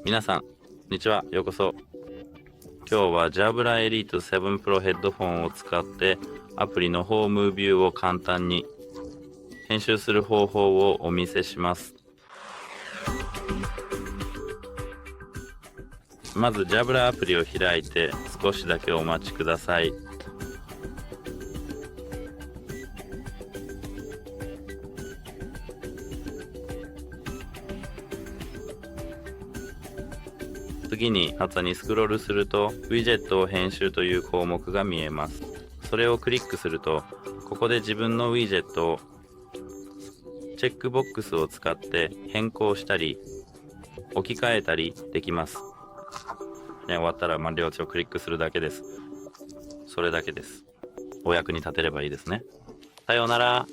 皆さん、こんにちは。ようこそ。今日は JABRA Elite 7 Pro ヘッドフォンを使ってアプリのホームビューを簡単に編集する方法をお見せします。まず JABRA アプリを開いて少しだけお待ちください。次に下にスクロールするとウィジェットを編集という項目が見えます。それをクリックするとここで自分のウィジェットをチェックボックスを使って変更したり置き換えたりできます。終わったら両手をクリックするだけです。それだけです。お役に立てればいいですね。さようなら。